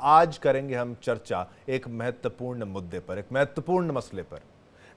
आज करेंगे हम चर्चा एक महत्वपूर्ण मुद्दे पर, एक महत्वपूर्ण मसले पर।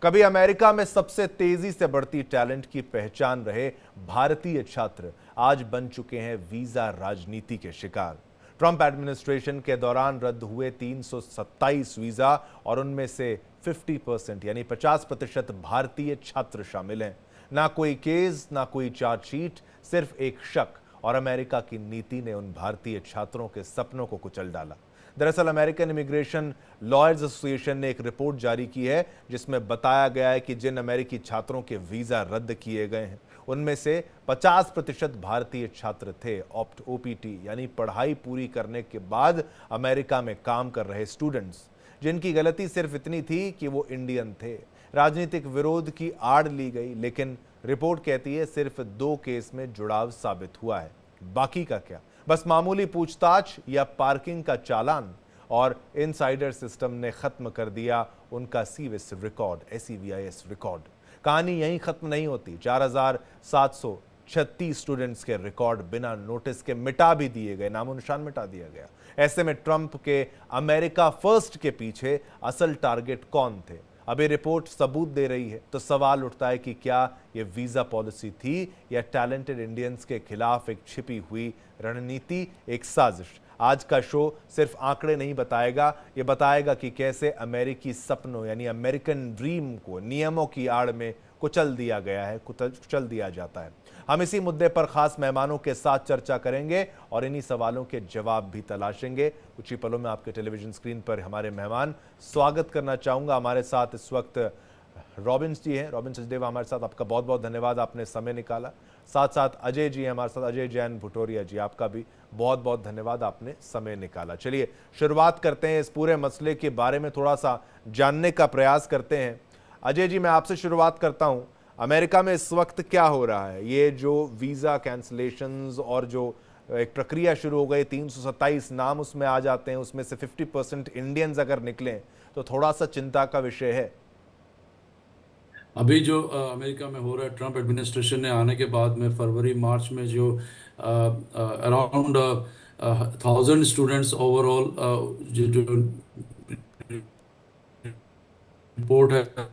कभी अमेरिका में सबसे तेजी से बढ़ती टैलेंट की पहचान रहे भारतीय छात्र आज बन चुके हैं वीजा राजनीति के शिकार। ट्रंप एडमिनिस्ट्रेशन के दौरान रद्द हुए 327 वीजा और उनमें से 50% यानी 50% भारतीय छात्र शामिल हैं। ना कोई केस, ना कोई चार्जशीट, सिर्फ एक शक, और अमेरिका की नीति ने उन भारतीय छात्रों के सपनों को कुचल डाला। दरअसल अमेरिकन इमिग्रेशन लॉयर्स एसोसिएशन ने एक रिपोर्ट जारी की है जिसमें बताया गया है कि जिन अमेरिकी छात्रों के वीजा रद्द किए गए हैं उनमें से 50% भारतीय छात्र थे, ओपीटी यानी पढ़ाई पूरी करने के बाद अमेरिका में काम कर रहे स्टूडेंट्स, जिनकी गलती सिर्फ इतनी थी कि वो इंडियन थे। राजनीतिक विरोध की आड़ ली गई, लेकिन रिपोर्ट कहती है सिर्फ 2 केस में जुड़ाव साबित हुआ है। बाकी का क्या? बस मामूली पूछताछ या पार्किंग का चालान, और इनसाइडर सिस्टम ने खत्म कर दिया उनका सीविस रिकॉर्ड, SEVIS रिकॉर्ड। कहानी यहीं खत्म नहीं होती। 4736 स्टूडेंट्स के रिकॉर्ड बिना नोटिस के मिटा भी दिए गए, नामो निशान मिटा दिया गया। ऐसे में ट्रंप के अमेरिका फर्स्ट के पीछे असल टारगेट कौन थे? अब ये रिपोर्ट सबूत दे रही है, तो सवाल उठता है कि क्या ये वीजा पॉलिसी थी या टैलेंटेड इंडियंस के खिलाफ एक छिपी हुई रणनीति, एक साजिश? आज का शो सिर्फ आंकड़े नहीं बताएगा, ये बताएगा कि कैसे अमेरिकी सपनों यानी अमेरिकन ड्रीम को नियमों की आड़ में कुचल दिया गया है, कुचल दिया जाता है। हम इसी मुद्दे पर खास मेहमानों के साथ चर्चा करेंगे और इन्हीं सवालों के जवाब भी तलाशेंगे। कुछ ही पलों में आपके टेलीविजन स्क्रीन पर हमारे मेहमान स्वागत करना चाहूंगा। हमारे साथ इस वक्त रॉबिन जी हैं, रॉबिन सचदेवा हमारे साथ, आपका बहुत बहुत धन्यवाद, आपने समय निकाला। साथ साथ अजय जी हैं हमारे साथ, अजय जैन भुटोरिया जी, आपका भी बहुत बहुत धन्यवाद, आपने समय निकाला। चलिए शुरुआत करते हैं, इस पूरे मसले के बारे में थोड़ा सा जानने का प्रयास करते हैं। अजय जी, मैं आपसे शुरुआत करता हूं। अमेरिका में इस वक्त क्या हो रहा है? ये जो वीज़ा कैंसलेशंस और जो एक प्रक्रिया शुरू हो गई, 327 नाम उसमें आ जाते हैं, उसमें से 50% इंडियंस अगर निकलें तो थोड़ा सा चिंता का विषय है। अभी जो अमेरिका में हो रहा है, ट्रंप एडमिनिस्ट्रेशन ने आने के बाद में फरवरी मार्च में जो अराउंड 1000 स्टूडेंट्स ओवरऑल जो रिपोर्ट है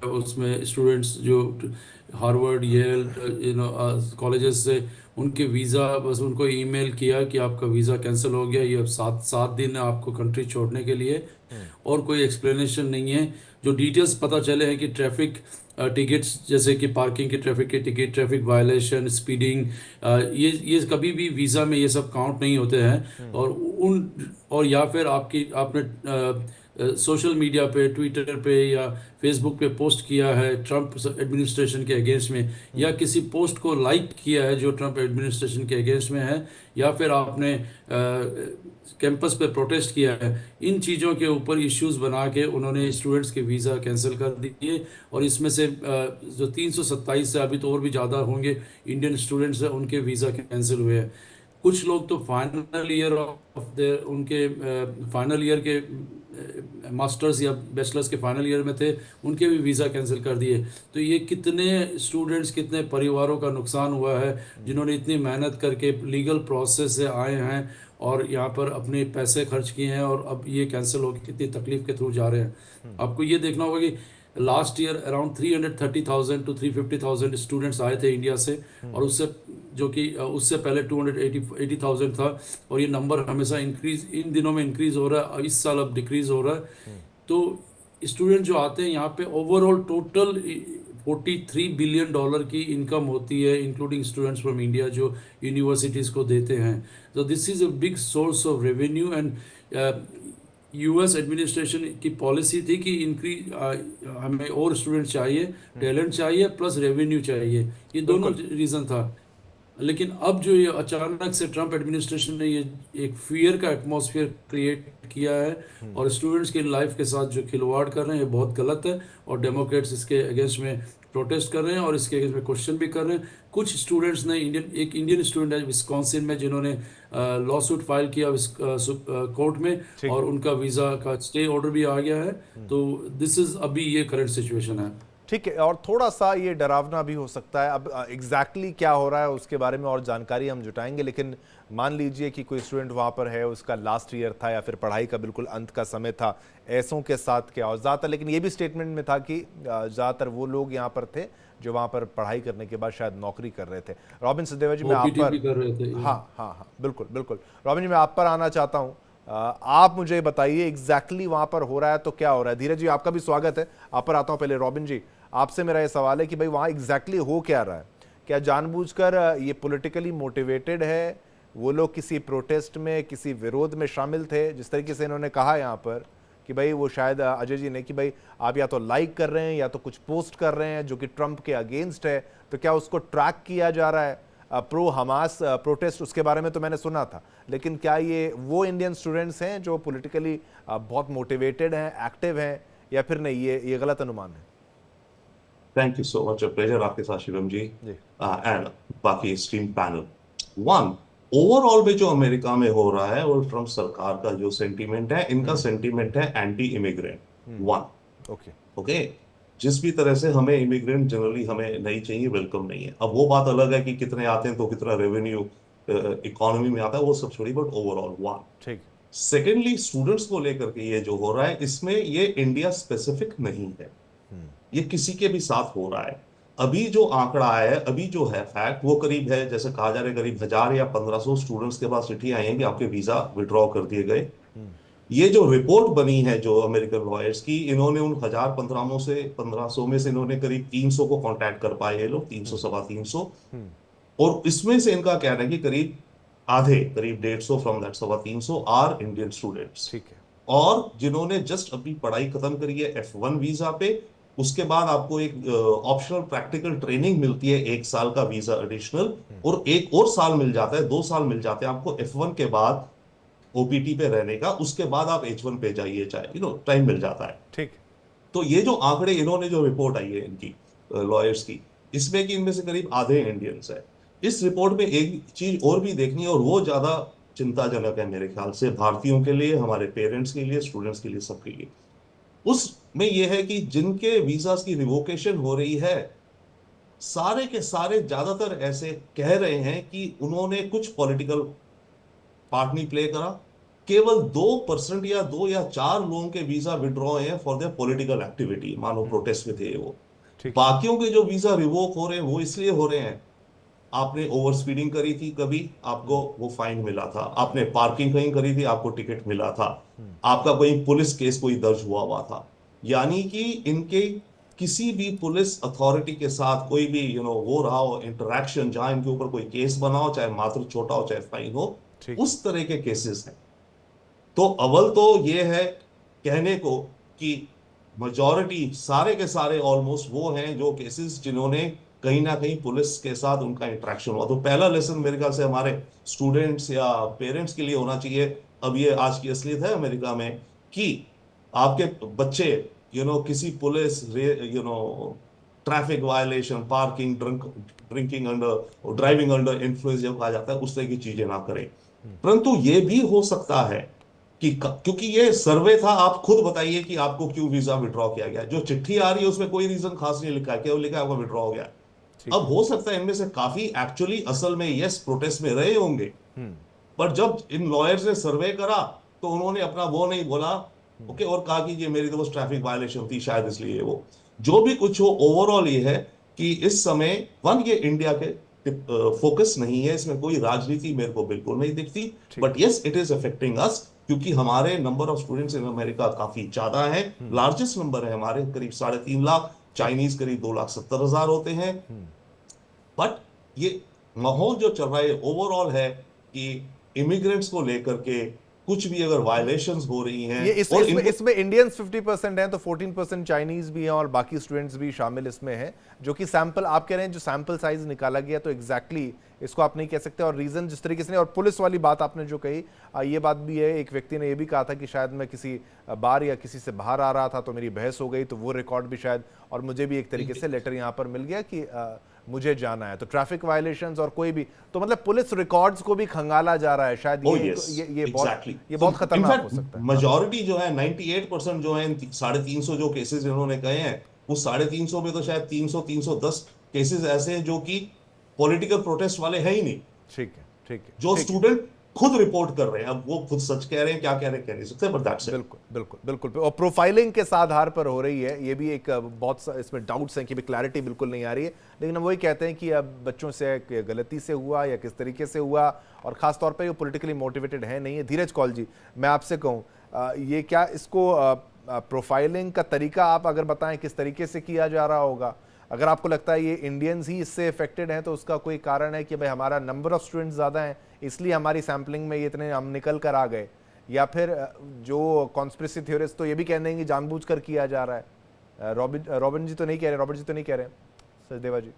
उसमें स्टूडेंट्स जो हार्वर्ड, येल कॉलेजेस से उनके वीज़ा, बस उनको ईमेल किया कि आपका वीज़ा कैंसिल हो गया, ये अब 7 दिन है आपको कंट्री छोड़ने के लिए, और कोई एक्सप्लेनेशन नहीं है। जो डिटेल्स पता चले हैं कि ट्रैफिक टिकट्स, जैसे कि पार्किंग के ट्रैफिक के टिकट, ट्रैफिक वायलेशन, स्पीडिंग, ये कभी भी वीज़ा में ये सब काउंट नहीं होते हैं। और या फिर आपने सोशल मीडिया पे, ट्विटर पे या फेसबुक पे पोस्ट किया है ट्रंप एडमिनिस्ट्रेशन के अगेंस्ट में, या किसी पोस्ट को लाइक किया है जो ट्रंप एडमिनिस्ट्रेशन के अगेंस्ट में है, या फिर आपने कैंपस पे प्रोटेस्ट किया है, इन चीज़ों के ऊपर इश्यूज बना के उन्होंने स्टूडेंट्स के वीज़ा कैंसिल कर दिए। और इसमें से जो 327 से, अभी तो और भी ज़्यादा होंगे इंडियन स्टूडेंट्स हैं, उनके वीज़ा कैंसिल हुए हैं। कुछ लोग तो फाइनल ईयर ऑफ द उनके फाइनल ईयर के मास्टर्स या बैचलर्स के फाइनल ईयर में थे, उनके भी वीज़ा कैंसिल कर दिए। तो ये कितने स्टूडेंट्स, कितने परिवारों का नुकसान हुआ है जिन्होंने इतनी मेहनत करके लीगल प्रोसेस से आए हैं और यहाँ पर अपने पैसे खर्च किए हैं, और अब ये कैंसिल हो के कितनी तकलीफ के थ्रू जा रहे हैं। आपको ये देखना होगा कि last year around 330,000 to 350,000 students आए थे इंडिया से, और उससे पहले 280,000 था, और ये नंबर हमेशा इंक्रीज, इन दिनों में इंक्रीज हो रहा है, इस साल अब डिक्रीज हो रहा है। तो स्टूडेंट जो आते हैं यहाँ पे, ओवरऑल टोटल $43 बिलियन की इनकम होती है, इंक्लूडिंग स्टूडेंट्स फ्रॉम इंडिया जो यूनिवर्सिटीज़ को देते हैं। तो this is a big source of revenue. And US administration की पॉलिसी थी कि हमें और स्टूडेंट चाहिए, टैलेंट चाहिए, प्लस रेवेन्यू चाहिए, ये दोनों रीज़न था। लेकिन अब जो ये अचानक से ट्रंप एडमिनिस्ट्रेशन ने ये एक फियर का एटमॉस्फेयर क्रिएट किया है और स्टूडेंट्स की लाइफ के साथ जो खिलवाड़ कर रहे हैं, ये बहुत गलत है। और डेमोक्रेट्स इसके अगेंस्ट में प्रोटेस्ट कर रहे हैं और इसके अगेंस्ट में क्वेश्चन भी कर रहे हैं। कुछ स्टूडेंट्स ने, एक इंडियन स्टूडेंट है विस्कॉन्सिन में, जिन्होंने लॉ सूट फाइल किया कोर्ट में, और उनका वीज़ा का स्टे ऑर्डर भी आ गया है। तो दिस इज़ अभी ये करंट सिचुएशन है। ठीक है, और थोड़ा सा ये डरावना भी हो सकता है। अब एग्जैक्टली क्या हो रहा है उसके बारे में और जानकारी हम जुटाएंगे, लेकिन मान लीजिए कि कोई स्टूडेंट वहाँ पर है, उसका लास्ट ईयर था या फिर पढ़ाई का बिल्कुल अंत का समय था, ऐसों के साथ क्या, और ज़्यादातर, लेकिन ये भी स्टेटमेंट में था कि ज़्यादातर वो लोग यहाँ पर थे जो वहाँ पर पढ़ाई करने के बाद शायद नौकरी कर रहे थे। रॉबिन सचदेवा जी, मैं आप ओपीटी पर, भी कर रहे थे। हाँ हाँ हाँ, बिल्कुल बिल्कुल, रॉबिन जी मैं आप पर आना चाहता हूँ। आप मुझे बताइए एग्जैक्टली वहाँ पर हो रहा है तो क्या हो रहा है। धीरज जी आपका भी स्वागत है, आप पर आता हूँ। पहले रॉबिन जी, आपसे मेरा ये सवाल है कि भाई वहाँ एग्जैक्टली हो क्या रहा है? क्या जानबूझकर ये पॉलिटिकली मोटिवेटेड है? वो लोग किसी प्रोटेस्ट में, किसी विरोध में शामिल थे? जिस तरीके से इन्होंने कहा यहाँ पर कि भाई वो शायद अजय जी ने कि भाई आप या तो लाइक कर रहे हैं या तो कुछ पोस्ट कर रहे हैं जो कि ट्रंप के अगेंस्ट है, तो क्या उसको ट्रैक किया जा रहा है? प्रो हमास प्रोटेस्ट, उसके बारे में तो मैंने सुना था, लेकिन क्या ये वो इंडियन स्टूडेंट्स हैं जो पॉलिटिकली बहुत मोटिवेटेड हैं, एक्टिव हैं, या फिर नहीं, ये गलत अनुमान है? Thank you so much, pleasure आपके साथ शिवम जी जी एंड बाकी स्ट्रीम पैनल। वन, ओवरऑल में जो अमेरिका में हो रहा है और ट्रम्प सरकार का जो सेंटीमेंट है, इनका सेंटीमेंट है anti immigrant. One, okay okay, जिस भी तरह से हमें इमिग्रेंट जनरली हमें नहीं चाहिए, वेलकम नहीं है। अब वो बात अलग है कि कितने आते हैं तो कितना रेवेन्यू इकोनॉमी में आता है, वो सब छोड़ी, बट ओवरऑल वन। ठीक। सेकेंडली, स्टूडेंट्स को लेकर के ये जो हो रहा है, इसमें ये इंडिया स्पेसिफिक नहीं है, ये किसी के भी साथ हो रहा है। अभी जो आंकड़ा है, अभी जो है फैक्ट, वो करीब है, जैसे कहा जा रहा है, करीब 1000 या 1500 स्टूडेंट्स के पास चिट्ठी आई है कि आपके वीजा विड्रॉ कर दिए गए। ये जो रिपोर्ट बनी है जो अमेरिकन लॉयर्स की, इन्होंने उन 1500 में से इन्होंने करीब 300 को कांटेक्ट कर पाए, ये लोग 300 सवा 300, और इसमें से इनका कहना है कि करीब आधे, करीब 150 फ्रॉम दैट सवा 300 आर इंडियन स्टूडेंट्स। ठीक है। और जिन्होंने जस्ट अभी पढ़ाई खत्म करी है F1 वीजा पे, उसके बाद आपको एक ऑप्शनल प्रैक्टिकल ट्रेनिंग मिलती है, 1 साल का वीजा एडिशनल, और एक और साल मिल जाता है, 2 साल मिल जाते हैं आपको F1 के बाद ओपीटी पे रहने का। उसके बाद आप H1 पे जाइए, चाहे टाइम मिल जाता है। ठीक। तो ये जो आंकड़े, इन्होंने जो रिपोर्ट आई है इनकी लॉयर्स की, इसमें कि इनमें से करीब आधे इंडियंस है। इस रिपोर्ट में एक चीज और भी देखनी है, और वो ज्यादा चिंताजनक है मेरे ख्याल से, भारतीयों के लिए, हमारे पेरेंट्स के लिए, स्टूडेंट्स के लिए, सबके लिए। उसमें यह है कि जिनके वीजास की रिवोकेशन हो रही है, सारे के सारे ज्यादातर ऐसे कह रहे हैं कि उन्होंने कुछ पॉलिटिकल पार्ट नहीं प्ले करा। केवल 2% या 2 या 4 लोगों के वीजा विड्रॉ हैं फॉर देयर पॉलिटिकल एक्टिविटी, मानो प्रोटेस्ट में थे वो। बाकियों के जो वीजा रिवोक हो रहे हैं वो इसलिए हो रहे हैं, आपने ओवर स्पीडिंग करी थी कभी, आपको वो फाइन मिला था, आपने पार्किंग कहीं करी थी, आपको टिकट मिला था, आपका कोई पुलिस केस कोई दर्ज हुआ था। यानी कि इनके किसी भी पुलिस अथॉरिटी के साथ कोई भी वो रहा हो इंटरेक्शन, जहां इनके ऊपर कोई केस बना हो, चाहे मात्र छोटा हो चाहे फाइन हो, उस तरह के केसेस हैं। तो अव्वल तो ये है कहने को कि मेजॉरिटी, सारे के सारे ऑलमोस्ट वो हैं जो केसेस जिन्होंने कहीं ना कहीं पुलिस के साथ उनका इंटरेक्शन हुआ। तो पहला लेसन मेरे ख्याल से हमारे स्टूडेंट्स या पेरेंट्स के लिए होना चाहिए, अब ये आज की असलियत है अमेरिका में, कि आपके बच्चे किसी police traffic violation, parking, drinking under, driving under influence जब कहा जाता है, उस तरह की चीजें ना करें। परंतु ये भी हो सकता है कि क्योंकि ये सर्वे था, आप खुद बताइए कि आपको क्यों वीजा विड्रॉ किया गया। जो चिट्ठी आ रही है उसमें कोई रीजन खास नहीं लिखा है, केवल लिखा है आपका विड्रॉ हो गया। अब हो सकता है इनमें से काफी एक्चुअली असल में यस प्रोटेस्ट में रहे होंगे, पर जब इन लॉयर्स ने सर्वे करा तो उन्होंने अपना वो नहीं बोला, ओके, और कहा कि ये मेरी तो बस ट्रैफिक वायलेशन थी, शायद इसलिए वो। जो भी कुछ हो, ओवरऑल ये है कि इस समय ये इंडिया के फोकस नहीं है, इसमें कोई राजनीति मेरे को बिल्कुल नहीं दिखती, but yes it is affecting us, क्योंकि हमारे number of students in America काफी ज्यादा है, लार्जेस्ट नंबर है हमारे, करीब 3.5 लाख, चाइनीज करीब 2,70,000 होते हैं। बट ये माहौल जो चल रहा है ओवरऑल है कि इमिग्रेंट्स को लेकर के कुछ भी अगर वायलेशंस हो रही हैं, ये इसमें इंडियंस 50% हैं, तो 14% चाइनीज भी हैं और बाकी स्टूडेंट्स भी शामिल इसमें हैं, जो कि सैंपल आप कह रहे हैं जो सैंपल साइज निकाला गया, तो एग्जैक्टली इसको आप नहीं कह सकते। और रीजन जिस तरीके से, और पुलिस वाली बात आपने जो कही, ये बात भी है, एक व्यक्ति ने ये भी कहा था कि शायद मैं किसी बार या किसी से बाहर आ रहा था तो मेरी बहस हो गई, तो वो रिकॉर्ड भी शायद, और मुझे भी एक तरीके से लेटर यहाँ पर मिल गया कि मुझे जाना है। तो ट्रैफिक वायलेशंस और कोई भी, तो मतलब पुलिस रिकॉर्ड्स को भी खंगाला जा रहा है शायद। ये बहुत खतरनाक हो सकता है। मेजॉरिटी जो है 98% जो है 350 जो केसेस इन्होंने कहे हैं, उस 350 में तो शायद 300-310 केसेस ऐसे हैं जो कि पॉलिटिकल प्रोटेस्ट वाले हैं ही नहीं, ठीक है, ठीक है, जो ठीक है। स्टूडेंट खुद रिपोर्ट कर रहे हैं। अब वो खुद सच कह रहे हैं, क्या कह रहे हैं कह नहीं सकते, बट दैट्स इट। बिल्कुल बिल्कुल बिल्कुल, और प्रोफाइलिंग के आधार पर हो रही है, ये भी एक इसमें डाउट्स हैं कि भी क्लैरिटी बिल्कुल नहीं आ रही है, लेकिन हम वही कहते हैं कि अब बच्चों से गलती से हुआ या किस तरीके से हुआ, और खास तौर पे वो पॉलिटिकली मोटिवेटेड है नहीं है। धीरज कौल जी, मैं आपसे कहूँ, ये क्या इसको प्रोफाइलिंग का तरीका आप अगर बताएं किस तरीके से किया जा रहा होगा? अगर आपको लगता है ये इंडियंस ही इससे इफेक्टेड हैं, तो उसका कोई कारण है कि भाई हमारा नंबर ऑफ स्टूडेंट्स ज़्यादा हैं इसलिए हमारी सैम्पलिंग में ये इतने हम निकल कर आ गए, या फिर जो कॉन्स्पिरेसी थ्योरिस्ट तो ये भी कह रहे हैं कि जानबूझकर किया जा रहा है? रॉबिन जी तो नहीं कह रहे, रॉबर्ट जी तो नहीं कह रहे, सचदेवा जी?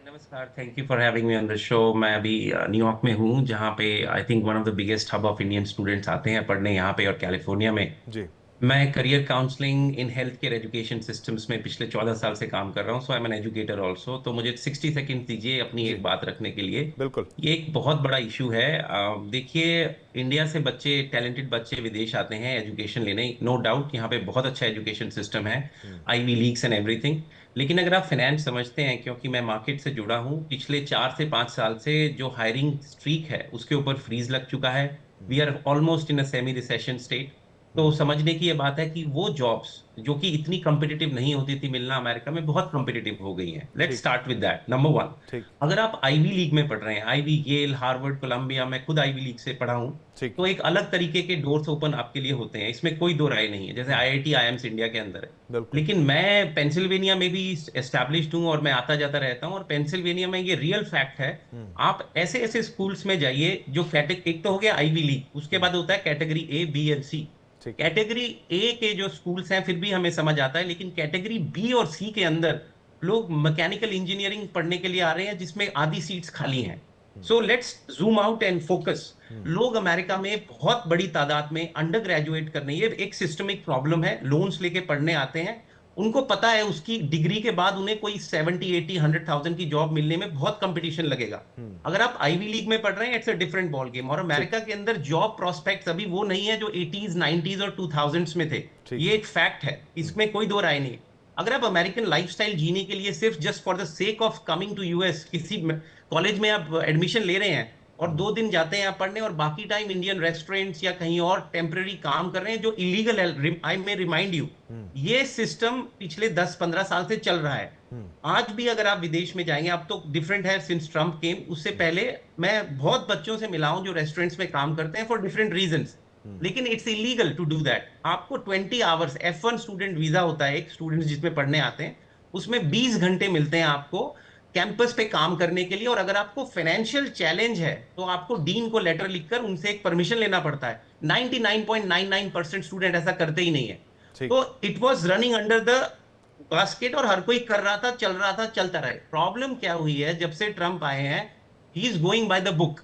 नमस्कार, thank you for having me on the show. मैं अभी न्यूयॉर्क में हूँ, जहाँ पे I think one of the biggest hub of Indian students आते हैं पढ़ने यहाँ पे, और कैलिफोर्निया में। जी। मैं career counselling in health care education systems में पिछले 14 साल से काम कर रहा हूँ, so I am an educator also. तो मुझे 60 सेकेंड दीजिए अपनी जी एक बात रखने के लिए। बिल्कुल। ये एक बहुत बड़ा इशू है। देखिए, इंडिया से बच्चे, टैलेंटेड बच्चे विदेश आते हैं एजुकेशन लेने, नो डाउट यहाँ पे बहुत अच्छा एजुकेशन सिस्टम है, आईवी लीग्स एंड एवरीथिंग। लेकिन अगर आप फाइनेंस समझते हैं, क्योंकि मैं मार्केट से जुड़ा हूँ, पिछले 4 से 5 साल से जो हायरिंग स्ट्रीक है उसके ऊपर फ्रीज लग चुका है। We are almost in a semi recession state. तो समझने की ये बात है कि वो जॉब्स जो कि इतनी कम्पिटिटिव नहीं होती थी मिलना, अमेरिका में बहुत कम्पिटिटिव हो गई हैं। लेट्स ठीक स्टार्ट विद दैट, नंबर 1। ठीक अगर आप आईवी लीग में पढ़ रहे हैं, आईवी, येल, हार्वर्ड, कोलंबिया, मैं खुद आईवी लीग से पढ़ा हूं, ठीक। तो एक अलग तरीके के डोर्स ओपन आपके लिए होते हैं, इसमें कोई दो राय नहीं है। जैसे आईआईटी, आईएम्स इंडिया के अंदर है, बिल्कुल। लेकिन मैं पेंसिल्वेनिया में भी एस्टैब्लिश्ड हूँ और मैं आता जाता रहता हूँ, और पेंसिल्वेनिया में ये रियल फैक्ट है। आप ऐसे ऐसे स्कूल्स में जाइए जो एक तो हो गया आईवी लीग, उसके बाद होता है कैटेगरी ए, बी एंड सी। ठीक। कैटेगरी ए के जो स्कूल्स हैं फिर भी हमें समझ आता है, लेकिन कैटेगरी बी और सी के अंदर लोग मैकेनिकल इंजीनियरिंग पढ़ने के लिए आ रहे हैं, जिसमें आधी सीट्स खाली हैं। So let's zoom out and focus. लोग अमेरिका में बहुत बड़ी तादाद में अंडर ग्रेजुएट करने, ये एक सिस्टमिक प्रॉब्लम है, लोन्स लेके पढ़ने आते हैं। उनको पता है उसकी डिग्री के बाद उन्हें कोई 70, 80, 100,000 की जॉब मिलने में बहुत कंपटीशन लगेगा। अगर आप आईवी लीग में पढ़ रहे हैं, it's a different ball game. और अमेरिका के अंदर जॉब प्रोस्पेक्ट्स अभी वो नहीं है जो 80s, 90s और 2000s में थे। ये एक फैक्ट है, इसमें कोई दो राय नहीं। अगर आप अमेरिकन लाइफस्टाइल जीने के लिए सिर्फ just for the sake of coming to US किसी कॉलेज में आप एडमिशन ले रहे हैं और 2 दिन जाते हैं आप पढ़ने, और बाकी टाइम इंडियन रेस्टोरेंट्स या कहीं और टेम्पररी काम कर रहे हैं जो इलीगल है, आई मे रिमाइंड यू, ये सिस्टम पिछले 10-15 साल से चल रहा है। आज भी अगर आप विदेश में जाएंगे, अब तो डिफरेंट है सिंस ट्रम्प केम, उससे पहले मैं बहुत बच्चों से मिला हूं जो रेस्टोरेंट्स में काम करते हैं फॉर डिफरेंट रीजंस, लेकिन it's illegal to do that. आपको 20 आवर्स F1 स्टूडेंट वीजा होता है, एक स्टूडेंट्स जिसमें पढ़ने आते हैं, उसमें 20 घंटे मिलते हैं आपको कैंपस पे काम करने के लिए। और अगर आपको फाइनेंशियल चैलेंज है तो आपको डीन को लेटर लिखकर उनसे एक परमिशन लेना पड़ता है। 99.99% स्टूडेंट ऐसा करते ही नहीं है। तो it was running under the basket, और हर कोई कर रहा था, चल रहा था, चलता रहे। प्रॉब्लम क्या हुई है, जब से ट्रंप आए हैं, he is going by the book.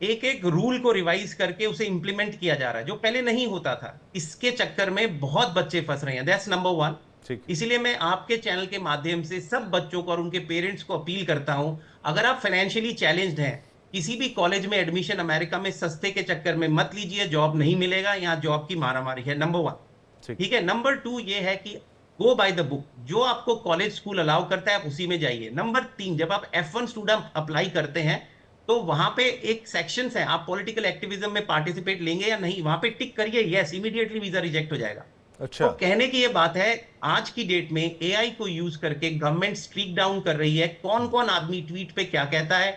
एक एक रूल को रिवाइज करके उसे इंप्लीमेंट किया जा रहा है, जो पहले नहीं होता था। इसके चक्कर में बहुत बच्चे फंस रहे हैं, दैट्स नंबर 1। इसीलिए मैं आपके चैनल के माध्यम से सब बच्चों को और उनके पेरेंट्स को अपील करता हूं, अगर आप फाइनेंशियली चैलेंज्ड हैं, किसी भी कॉलेज में एडमिशन अमेरिका में सस्ते के चक्कर में मत लीजिए, जॉब नहीं मिलेगा, यहाँ जॉब की मारामारी है। नंबर 1, ठीक है। नंबर 2 ये है कि गो बाय द बुक, जो आपको कॉलेज स्कूल अलाउ करता है आप उसी में जाइए। नंबर 3, जब आप F1 स्टूडेंट अप्लाई करते हैं तो वहां पे एक सेक्शन है, आप पॉलिटिकल एक्टिविज्म में पार्टिसिपेट लेंगे या नहीं, वहां पे टिक करिए यस, इमीडिएटली वीजा रिजेक्ट हो जाएगा। अच्छा। तो कहने की ये बात है, आज की डेट में एआई को यूज करके गवर्नमेंट स्ट्रीक डाउन कर रही है कौन कौन आदमी ट्वीट पे क्या कहता है,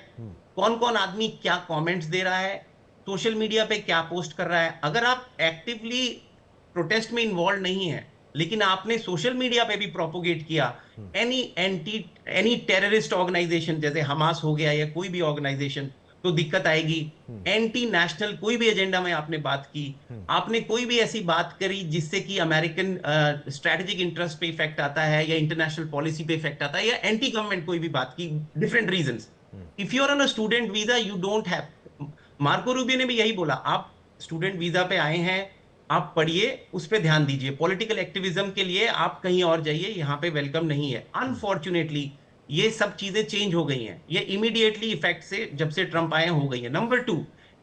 कौन कौन आदमी क्या कमेंट्स दे रहा है, सोशल मीडिया पे क्या पोस्ट कर रहा है। अगर आप एक्टिवली प्रोटेस्ट में इन्वॉल्व नहीं है, लेकिन आपने सोशल मीडिया पे भी प्रोपोगेट किया एनी टेररिस्ट ऑर्गेनाइजेशन, जैसे हमास हो गया या कोई भी ऑर्गेनाइजेशन, तो दिक्कत आएगी। एंटी नेशनल कोई भी एजेंडा में आपने बात की, आपने कोई भी ऐसी बात करी जिससे कि अमेरिकन स्ट्रेटेजिक इंटरेस्ट पे इफेक्ट आता है या इंटरनेशनल पॉलिसी पे इफेक्ट आता है, या एंटी गवर्नमेंट कोई भी बात की, different reasons, if you are on a student visa you don't have. Marco Rubio ने भी यही बोला, आप स्टूडेंट वीजा पे आए हैं, आप पढ़िए, उस पर ध्यान दीजिए, पॉलिटिकल एक्टिविज्म के लिए आप कहीं और जाइए, यहाँ पे वेलकम नहीं है। अनफॉर्चुनेटली ये सब चीजें चेंज हो गई हैं, ये इमीडिएटली इफेक्ट से जब से ट्रंप आए हो गई है। नंबर 2,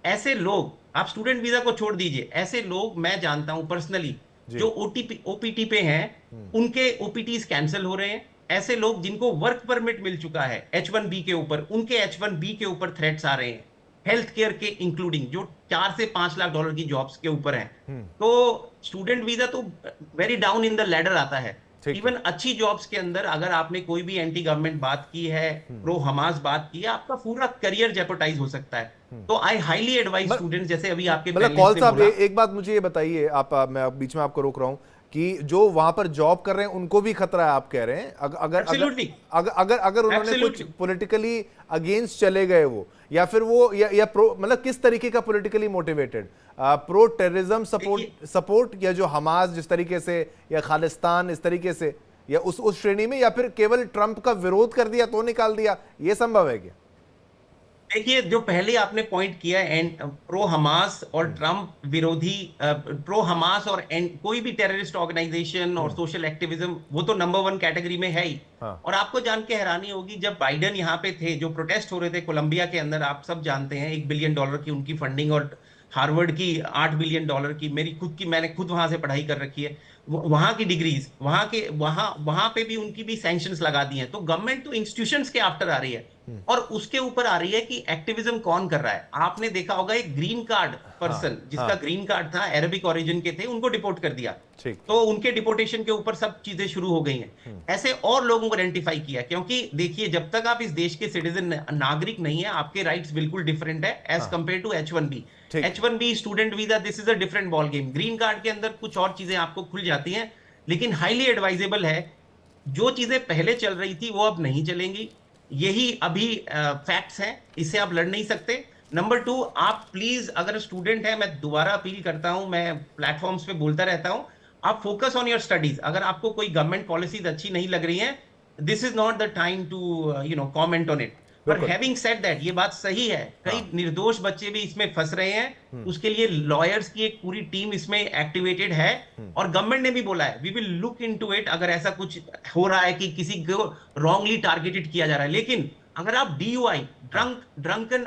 ऐसे लोग, आप स्टूडेंट वीजा को छोड़ दीजिए, ऐसे लोग मैं जानता हूं पर्सनली जो ओपीटी पे हैं उनके ओपीटीज कैंसिल हो रहे हैं। ऐसे लोग जिनको वर्क परमिट मिल चुका है H1B के ऊपर, उनके H1B के ऊपर थ्रेट्स आ रहे हैं, हेल्थ केयर के इंक्लूडिंग, जो 4 से 5 लाख डॉलर की जॉब्स के ऊपर हैं। तो स्टूडेंट वीजा तो very down in the ladder आता है। इवन अच्छी जॉब्स के अंदर अगर आपने कोई भी एंटी गवर्नमेंट बात की है, प्रो हमास बात की है, आपका पूरा करियर जेपरटाइज हो सकता है। तो आई हाईली एडवाइज स्टूडेंट्स, जैसे अभी आपके मतलब कॉल साहब एक बात मुझे ये बताइए, आप मैं बीच में आपको रोक रहा हूं कि जो वहां पर जॉब कर रहे हैं उनको भी खतरा है, आप कह रहे हैं अगर उन्होंने कुछ पॉलिटिकली अगेंस्ट चले गए वो, या फिर वो या प्रो, मतलब किस तरीके का politically motivated, pro terrorism support या जो हमास जिस तरीके से, या खालिस्तान इस तरीके से, या उस श्रेणी में, या फिर केवल ट्रंप का विरोध कर दिया तो निकाल दिया, ये संभव है क्या? देखिए, जो पहले आपने पॉइंट किया एंड प्रो हमास और ट्रंप विरोधी, प्रो हमास और कोई भी टेररिस्ट ऑर्गेनाइजेशन और सोशल एक्टिविज्म, वो तो नंबर 1 कैटेगरी में है ही। और आपको जान के हैरानी होगी, जब बाइडेन यहाँ पे थे, जो प्रोटेस्ट हो रहे थे कोलंबिया के अंदर, आप सब जानते हैं $1 बिलियन की उनकी फंडिंग, और हार्वर्ड की $8 बिलियन की, मैंने खुद वहां से पढ़ाई कर रखी है, वहां की डिग्रीज, वहां पे भी उनकी भी सैंक्शंस लगा दी हैं। तो गवर्नमेंट तो इंस्टीट्यूशंस के आफ्टर आ रही है, और उसके ऊपर आ रही है कि एक्टिविज्म कौन कर रहा है। आपने देखा होगा एक ग्रीन कार्ड पर्सन, जिसका ग्रीन कार्ड था, अरबिक ओरिजिन के थे, उनको डिपोर्ट कर दिया। तो उनके डिपोर्टेशन के ऊपर सब चीजें शुरू हो गई हैं। ऐसे और लोगों को आइडेंटिफाई किया, क्योंकि देखिए, जब तक आप इस देश के सिटीजन नागरिक नहीं है, आपके राइट्स बिल्कुल डिफरेंट है as compare to H1B। H1B student visa, this is a different ball game. Green card के अंदर कुछ और चीजें आपको खुल जाती हैं, लेकिन हाईली एडवाइजेबल है, जो चीजें पहले चल रही थी वो अब नहीं चलेंगी। यही अभी फैक्ट्स हैं, इससे आप लड़ नहीं सकते। नंबर 2, आप प्लीज, अगर स्टूडेंट है, मैं दोबारा अपील करता हूं, मैं प्लेटफॉर्म्स पे बोलता रहता हूं, आप फोकस ऑन योर स्टडीज। अगर आपको कोई गवर्नमेंट पॉलिसीज अच्छी नहीं लग रही है, this is not the time to comment on it. पर हैविंग सेड दैट, ये बात सही है, कई निर्दोष बच्चे भी इसमें फंस रहे हैं, उसके लिए लॉयर्स की एक पूरी टीम इसमें एक्टिवेटेड है, और गवर्नमेंट ने भी बोला है we will look into it, अगर ऐसा कुछ हो रहा है कि किसी को रॉन्गली टारगेटेड किया जा रहा है। लेकिन अगर आप DUI, ड्रंकन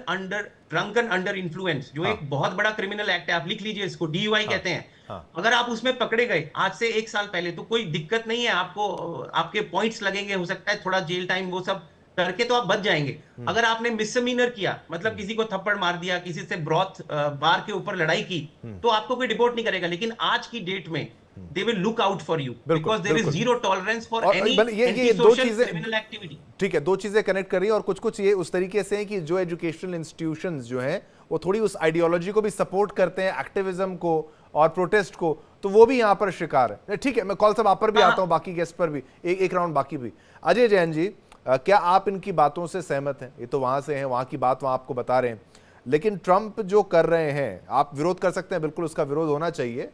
अंडर इन्फ्लुएंस, जो एक बहुत बड़ा क्रिमिनल एक्ट है, आप लिख लीजिए इसको, DUI कहते हैं, अगर आप उसमें पकड़े गए आज से 1 साल पहले, तो कोई दिक्कत नहीं है आपको, आपके पॉइंट्स लगेंगे, हो सकता है थोड़ा जेल टाइम, वो सब करके तो आप बच जाएंगे। अगर आपने मिसमिनर किया, मतलब किसी को थप्पड़ मार दिया, किसी से ब्रॉथ बार के ऊपर लड़ाई की, तो आपको कोई डिपोर्ट नहीं करेगा। लेकिन आज की डेट में they will look out for you because there is zero tolerance for any anti-social criminal activity। ठीक है, 2 चीजें कनेक्ट कर रही हैं, और कुछ ये उस तरीके से हैं कि जो एजुकेशनल इंस्टीट्यूशंस जो हैं वो थोड़ी उस आइडियोलॉजी को भी सपोर्ट करते हैं, एक्टिविज्म को और प्रोटेस्ट को, तो वो भी यहाँ पर शिकार है। ठीक है, मैं कॉल साहब आप पर भी आता हूँ, बाकी गेस्ट पर भी एक राउंड बाकी भी। अजय जैन जी, क्या आप इनकी बातों से सहमत हैं? ये तो वहां से हैं, वहां की बात वहां आपको बता रहे हैं, लेकिन ट्रंप जो कर रहे हैं, आप विरोध कर सकते हैं, बिल्कुल उसका विरोध होना चाहिए।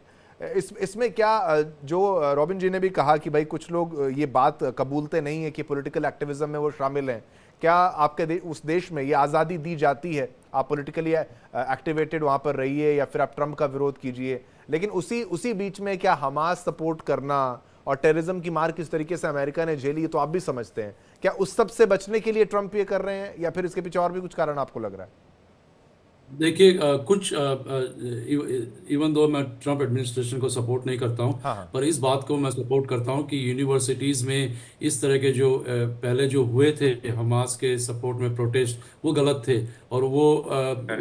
इसमें क्या, जो रॉबिन जी ने भी कहा कि भाई कुछ लोग ये बात कबूलते नहीं है कि पॉलिटिकल एक्टिविज्म में वो शामिल हैं, क्या आपके उस देश में ये आज़ादी दी जाती है, आप पॉलिटिकली एक्टिवेटेड वहाँ पर रहिए या फिर आप ट्रंप का विरोध कीजिए, लेकिन उसी बीच में क्या हमास सपोर्ट करना और टेररिज्म की मार किस तरीके से अमेरिका ने झेली, तो आप भी समझते हैं, क्या उस सब से बचने के लिए ट्रंप ये कर रहे हैं, या फिर इसके पीछे और भी कुछ कारण आपको लग रहा है? देखिए, कुछ इवन दो मैं ट्रंप एडमिनिस्ट्रेशन को सपोर्ट नहीं करता हूं, पर इस बात को मैं सपोर्ट करता हूं कि यूनिवर्सिटीज़ में इस तरह के जो पहले जो हुए थे हमास के सपोर्ट में प्रोटेस्ट, वो गलत थे, और वो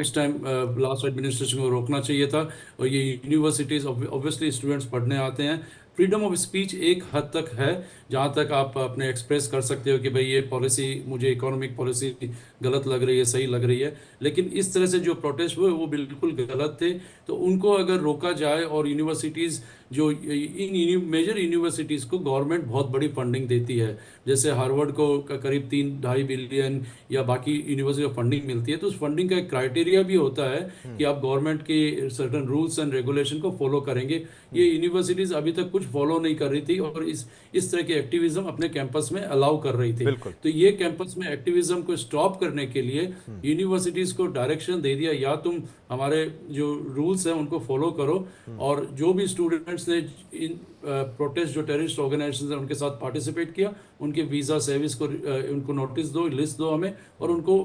उस टाइम लास्ट एडमिनिस्ट्रेशन को रोकना चाहिए था। और ये यूनिवर्सिटीज़ ऑब्वियसली स्टूडेंट्स पढ़ने आते हैं, फ्रीडम ऑफ स्पीच एक हद तक है, जहाँ तक आप अपने एक्सप्रेस कर सकते हो कि भाई ये पॉलिसी, मुझे इकोनॉमिक पॉलिसी गलत लग रही है, सही लग रही है, लेकिन इस तरह से जो प्रोटेस्ट हुए वो बिल्कुल गलत थे। तो उनको अगर रोका जाए, और यूनिवर्सिटीज़ जो इन मेजर यूनिवर्सिटीज़ को गवर्नमेंट बहुत बड़ी फंडिंग देती है, जैसे हार्वर्ड को करीब 3-2.5 बिलियन या बाकी यूनिवर्सिटी को फंडिंग मिलती है, तो उस फंडिंग का एक क्राइटेरिया भी होता है कि आप गवर्नमेंट के सर्टन रूल्स एंड रेगुलेशन को फॉलो करेंगे। ये यूनिवर्सिटीज़ अभी तक कुछ फॉलो नहीं कर रही थी, और इस तरह के एक्टिविज्म अपने कैंपस में अलाउ कर रही थी। तो ये कैंपस में एक्टिविज्म को स्टॉप करने के लिए यूनिवर्सिटीज़ को डायरेक्शन दे दिया, या तुम हमारे जो रूल्स हैं उनको फॉलो करो, और जो भी स्टूडेंट्स ने इन प्रोटेस्ट जो टेररिस्ट ऑर्गेनाइजेशन है उनके साथ पार्टिसिपेट किया, उनके वीज़ा सर्विस को उनको नोटिस दो, लिस्ट दो हमें, और उनको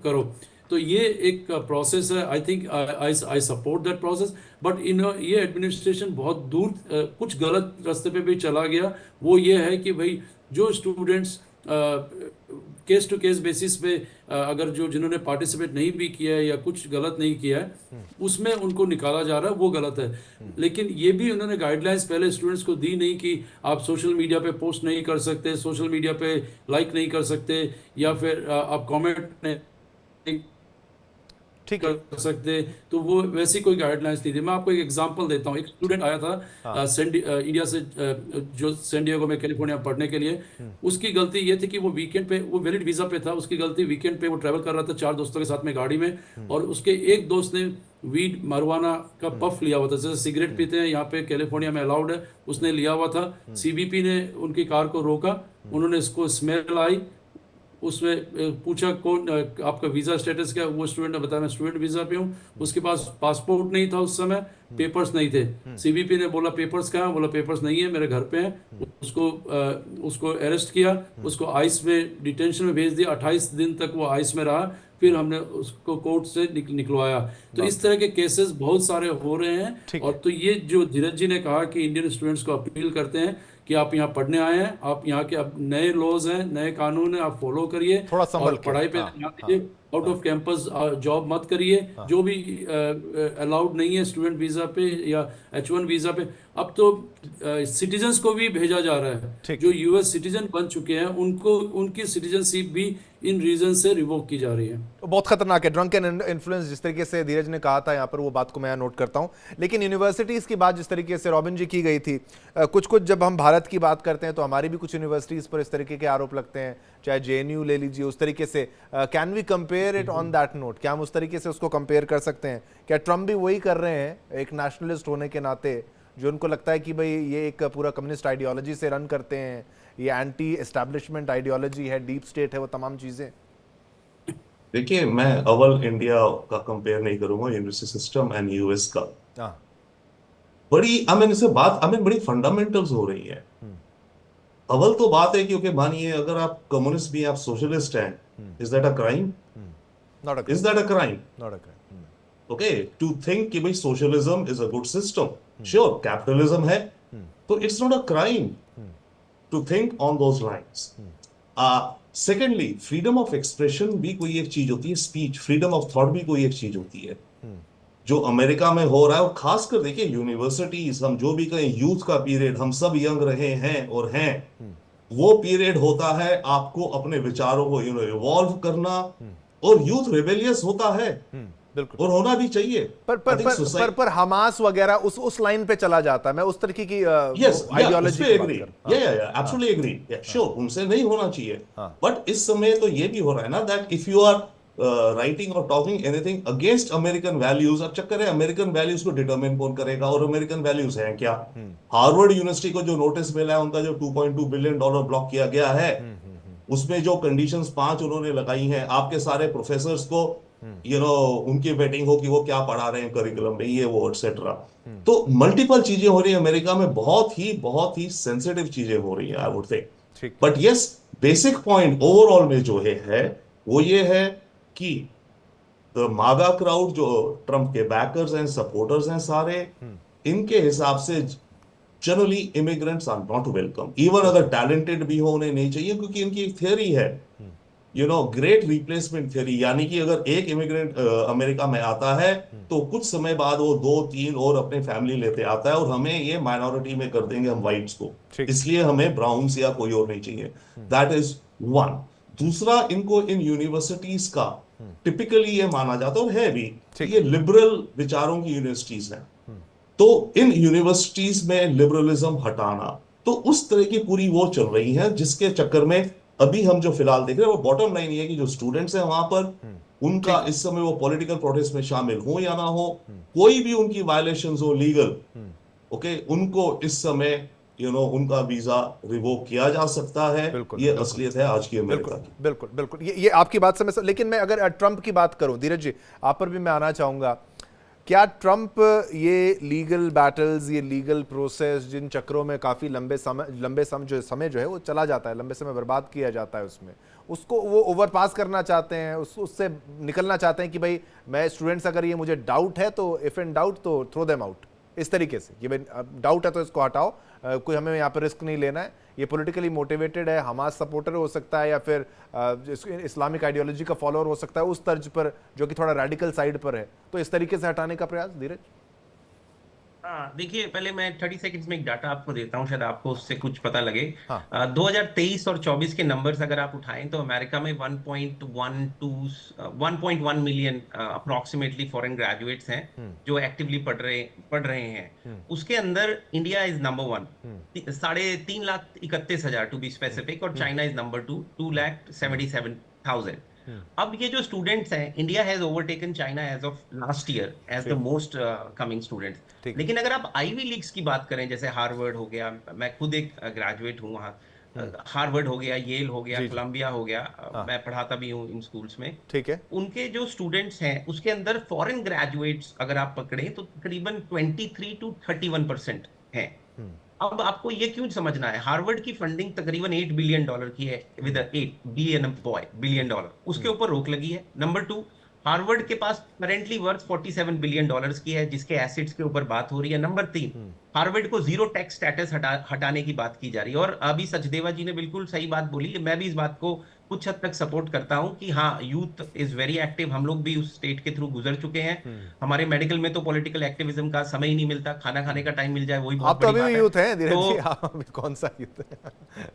करो। तो ये एक प्रोसेस है। I think I support that process, but ये एडमिनिस्ट्रेशन बहुत दूर कुछ गलत रास्ते पे भी चला गया। वो ये है कि भाई जो students case to case basis पे अगर जो जिन्होंने पार्टिसिपेट नहीं भी किया है या कुछ गलत नहीं किया है उसमें उनको निकाला जा रहा है, वो गलत है। लेकिन ये भी उन्होंने गाइडलाइंस पहले स्टूडेंट्स को दी नहीं कि आप सोशल मीडिया पे पोस्ट नहीं कर सकते, सोशल मीडिया पे लाइक नहीं कर सकते, या फिर आप कमेंट नहीं ठीक है। कर सकते। तो वो वैसी कोई गाइडलाइंस नहीं थी। मैं आपको एक एग्जांपल देता हूँ। एक स्टूडेंट आया था इंडिया से जो सैन डिएगो में कैलिफोर्निया पढ़ने के लिए। उसकी गलती ये थी कि वो वीकेंड पे, वो वैलिड वीजा पे था, उसकी गलती वीकेंड पे वो ट्रैवल कर रहा था 4 दोस्तों के साथ में गाड़ी में, और उसके एक दोस्त ने वीड marijuana का पफ लिया हुआ था, जैसे सिगरेट पीते हैं यहाँ पे कैलिफोर्निया में अलाउड है, उसने लिया हुआ था। सीबीपी ने उनकी कार को रोका, उन्होंने इसको स्मेल आई, उसमें पूछा कौन आपका वीजा स्टेटस क्या, वो स्टूडेंट ने बताया मैं स्टूडेंट वीजा पे हूँ। उसके पास पासपोर्ट नहीं था उस समय, पेपर्स नहीं थे। सीबीपी ने बोला पेपर्स कहाँ, बोला पेपर्स नहीं है मेरे घर पे हैं। उसको अरेस्ट किया, उसको आइस में डिटेंशन में भेज दिया। 28 दिन तक वो आइस में रहा, फिर हमने उसको कोर्ट से निकलवाया। तो इस तरह के केसेस बहुत सारे हो रहे हैं। और तो ये जो धीरज जी ने कहा कि इंडियन स्टूडेंट्स को अपील करते हैं कि आप यहाँ पढ़ने आए हैं, आप यहाँ के अब नए लॉज हैं, नए कानून हैं, आप फॉलो करिए, थोड़ा संभल और के। पढ़ाई पे ध्यान दीजिए। आउट ऑफ कैंपस जॉब मत करिए। जो भी अलाउड नहीं है स्टूडेंट वीजा पे या H1 वीजा पे, अब तो सिटीजन्स को भी भेजा जा रहा है। जो यूएस सिटीजन बन चुके हैं उनको, उनकी सिटीजनशिप भी इन रीजन से रिवोक की जा रही है। बहुत खतरनाक है ड्रंक एंड इन्फ्लुएंस, जिस तरीके से धीरज ने कहा था यहाँ पर, वो बात को मैं यहाँ नोट करता हूँ। लेकिन यूनिवर्सिटीज़ की बात जिस तरीके से रॉबिन जी की गई थी, कुछ कुछ जब हम भारत की बात करते हैं तो हमारी भी कुछ यूनिवर्सिटीज़ पर इस तरीके के आरोप लगते हैं, चाहे JNU ले लीजिए। उस तरीके से can we compare it on that note? क्या हम उस तरीके से उसको कंपेयर कर सकते हैं? क्या ट्रम्प भी वही कर रहे हैं एक नेशनलिस्ट होने के नाते, जो उनको लगता है कि भाई ये एक पूरा कम्युनिस्ट आइडियोलॉजी से रन करते हैं, ये एंटी एस्टैब्लिशमेंट आइडियोलॉजी है, डीप स्टेट है, वो तमाम चीज़ें? देखिए, मैं अव्वल इंडिया का कंपेयर नहीं करूंगा यूनिवर्सिटी सिस्टम एंड यूएस का। बड़ी इससे बात बड़ी फंडामेंटल्स हो रही है। अव्वल तो बात है क्योंकि मानिए अगर आप कम्युनिस्ट भी, आप सोशलिस्ट हैं, is that a crime? Is that a crime? Not a crime. Okay, to think कि भाई socialism is a good system, sure capitalism है, तो it's not a crime to think on those lines. Secondly, freedom of expression भी कोई एक चीज होती है, स्पीच, फ्रीडम ऑफ थॉट भी कोई एक चीज होती है। जो अमेरिका में हो रहा है, और खासकर देखिए यूनिवर्सिटीज, हम जो भी कहें, यूथ का पीरियड, हम सब यंग रहे हैं और हैं, वो पीरियड होता है आपको अपने विचारों को इवॉल्व करना, और यूथ रिबेलियस होता है, बिल्कुल, और होना भी चाहिए। पर हमास वगैरह उस लाइन पे चला जाता है। मैं उस तरीके की आइडियोलॉजी की बात कर रहा हूं। एब्सोल्युटली एग्री, श्योर, उनसे नहीं होना चाहिए। बट इस समय तो ये भी हो रहा है ना that if you are writing और talking anything against American values, अब चक्कर है अमेरिकन वैल्यूज को डिटरमिन कौन करेगा, और अमेरिकन वैल्यूज हैं क्या? हार्वर्ड यूनिवर्सिटी को जो नोटिस मिला है, उनका जो $2.2 बिलियन ब्लॉक किया गया है, उसमें जो कंडीशंस 5 उन्होंने लगाई हैं, आपके सारे प्रोफेसर्स को उनकी वेटिंग हो कि वो क्या पढ़ा रहे हैं करिकुलम में, ये वो एटसेट्रा। तो मल्टीपल चीजें हो रही है अमेरिका में, बहुत ही सेंसिटिव चीजें हो रही है, I would say. But yes, basic point overall में जो है वो ये है कि द मागा क्राउड, जो ट्रंप के बैकर्स एंड सपोर्टर्स हैं सारे, इनके हिसाब से generally immigrants are not welcome. Even अगर टैलेंटेड भी हो, उन्हें नहीं चाहिए, क्योंकि इनकी एक थियरी है, ग्रेट रिप्लेसमेंट थियरी, यानी कि अगर एक इमिग्रेंट अमेरिका में आता है तो कुछ समय बाद वो 2-3 और अपने फैमिली लेते आता है, और हमें ये माइनॉरिटी में कर देंगे हम व्हाइट्स को, इसलिए हमें ब्राउन्स या कोई और नहीं चाहिए। That is one. दूसरा, इनको इन यूनिवर्सिटीज का टिपिकली ये माना जाता है, और है भी, ये लिबरल विचारों की यूनिवर्सिटीज हैं, तो इन यूनिवर्सिटीज में लिबरलिज्म हटाना, तो उस तरह की पूरी वो चल रही है, जिसके चक्कर में अभी हम जो फिलहाल देख रहे हैं, वो बॉटम लाइन ये है कि जो स्टूडेंट्स हैं वहां पर, उनका इस समय वो पॉलिटिकल प्रोटेस्ट में शामिल हो या ना हो, कोई भी उनकी वायलेशंस हो लीगल, ओके, उनको इस समय उनका वीजा रिवोक किया जा सकता है। ये असलियत है आज की अमेरिका की। बिल्कुल, ये आपकी बात समझ। लेकिन मैं अगर ट्रंप की बात करूं, धीरज जी, आप पर भी मैं आना चाहूंगा। क्या ट्रंप ये लीगल बैटल्स, ये लीगल प्रोसेस, जिन चक्रों में काफ़ी लंबे समय जो है वो चला जाता है, लंबे समय बर्बाद किया जाता है, उसमें उसको वो ओवरपास करना चाहते हैं, उससे निकलना चाहते हैं कि भाई मैं स्टूडेंट्स, अगर ये मुझे डाउट है तो इफ़ इन डाउट तो थ्रो देम आउट, इस तरीके से कि भाई डाउट है तो इसको हटाओ, कोई हमें यहाँ पर रिस्क नहीं लेना है। ये पॉलिटिकली मोटिवेटेड है, हमास सपोर्टर हो सकता है या फिर इस्लामिक आइडियोलॉजी का फॉलोअर हो सकता है उस तर्ज पर जो कि थोड़ा रेडिकल साइड पर है, तो इस तरीके से हटाने का प्रयास। धीरज, हाँ, देखिए, पहले मैं 30 सेकंड्स में एक डाटा आपको देता हूँ, शायद आपको उससे कुछ पता लगे। हाँ 2023 और 24 के नंबर्स अगर आप उठाएं तो अमेरिका में 1.1 मिलियन अप्रोक्सीमेटली फॉरेन ग्रेजुएट्स हैं जो एक्टिवली पढ़ रहे हैं। उसके अंदर India is number 1, 3,31,000 to be specific, और चाइना इज नंबर 2, 2,77,000। अब ये जो स्टूडेंट्स हैं, India has overtaken China as of last year as the most coming students. ठीक। लेकिन अगर आप आईवी लीग्स की बात करें, जैसे हार्वर्ड हो गया, मैं खुद एक ग्रेजुएट हूँ वहाँ, हार्वर्ड हो गया, येल हो गया, जी, जी। कोलंबिया हो गया, हाँ। मैं पढ़ाता भी हूँ इन स्कूल्स में। ठीक है। उनके जो स्टूडेंट्स हैं उसके अंदर फॉरेन ग्रेजुएट्स अगर आप पकड़ें तो तकरीबन 23 to 31% हैं। अब आपको ये क्यों समझना है, हार्वर्ड की फंडिंग तकरीबन $8 बिलियन की है, विद 8 बिलियन डॉलर, उसके ऊपर रोक लगी है। नंबर 2, हार्वर्ड के पास करेंटली वर्थ $47 बिलियन की है, जिसके एसेट्स के ऊपर बात हो रही है। नंबर 3, हार्वर्ड को जीरो टैक्स स्टेटस हटाने की बात की जा रही है। और अभी सचदेवा जी ने बिल्कुल सही बात बोली, मैं भी इस बात को कुछ हद तक सपोर्ट करता हूं कि हाँ, यूथ इज वेरी एक्टिव, हम लोग भी उस स्टेट के थ्रू गुजर चुके हैं। हमारे मेडिकल में तो पॉलिटिकल एक्टिविज्म का समय ही नहीं मिलता, खाना खाने का टाइम मिल जाए वही बहुत आप तो बड़ी अभी बात भी है। यूथ हैं धीरज तो जी, आप अभी कौन सा यूथ है?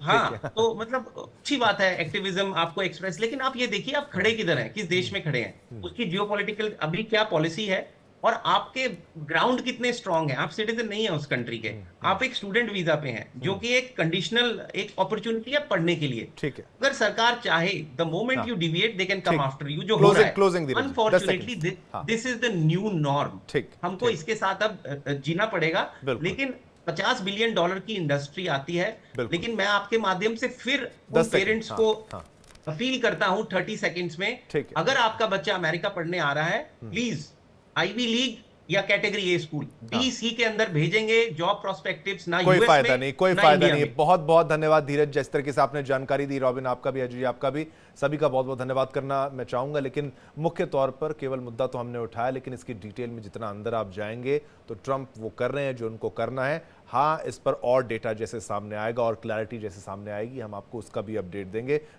हाँ, तो मतलब अच्छी बात है एक्टिविज्म आपको एक्सप्रेस, लेकिन आप ये देखिए आप खड़े किधर हैं, किस देश में खड़े हैं, उसकी जियोपॉलिटिकल अभी क्या पॉलिसी है, और आपके ग्राउंड कितने स्ट्रांग हैं। आप सिटीजन नहीं है उस कंट्री के, आप एक स्टूडेंट वीजा पे हैं, जो कि एक कंडीशनल एक अपॉर्चुनिटी है पढ़ने के लिए। ठीक है। अगर सरकार चाहे, द हाँ। Moment you deviate they can come ठीक। आफ्टर यू, जो हो रहा है। क्लोजिंग धीरज जी, 10 अनफॉर्चुनेटली सेकंड। हाँ। This is the new norm. ठीक, हमको ठीक। इसके साथ अब जीना पड़ेगा। बिल्कुल। लेकिन $50 बिलियन की इंडस्ट्री आती है। बिल्कुल। लेकिन मैं आपके माध्यम से फिर 10 उन सेकंड। पेरेंट्स हाँ, को हाँ। अपील करता हूं 30 सेकंड्स में, ठीक है। अगर आपका बच्चा अमेरिका पढ़ने आ रहा है, प्लीज आईवी लीग या category A school, B C के अंदर भेजेंगे। जॉब प्रोस्पेक्टिव्स ना कोई यूएस फायदा में, नहीं, कोई ना फायदा इंडिया नहीं। में। बहुत बहुत धन्यवाद धीरज, जिस तरीके से आपने जानकारी दी। रॉबिन, आपका भी, अजय आपका भी, सभी का बहुत बहुत धन्यवाद करना मैं चाहूंगा। लेकिन मुख्य तौर पर केवल मुद्दा तो हमने उठाया, लेकिन इसकी डिटेल में जितना अंदर आप जाएंगे तो ट्रंप वो कर रहे हैं जो उनको करना है। हाँ, इस पर और डेटा जैसे सामने आएगा और क्लैरिटी जैसे सामने आएगी, हम आपको उसका भी अपडेट देंगे।